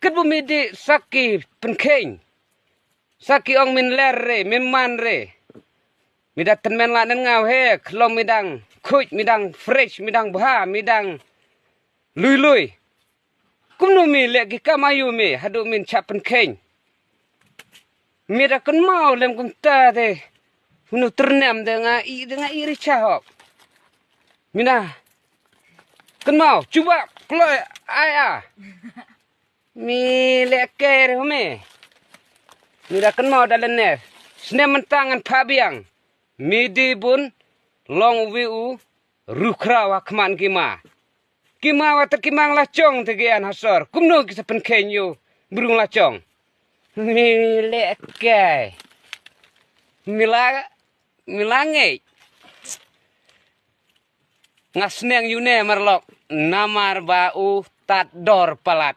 ket bumi di saki penkeng saki ong min ler re min man re midat ten men la nen ngau he klom midang kuj midang fresh midang bha midang lui lui kumnu mi le gi kamayu mi hadu min chap penkeng mira kan mau lem kum ta de hunu ternem dengan iri chahok mina kan mau cuba kloy aya mi leker home mira kan mau dalan ne sne mentangan pabiang midi bun long wiu rukra wa kman kima wa terkimang lacong tegian hasor kumno kisa penkenyo burung lacong mi leker milange ngasneng yune marlok namar bau tat dor palat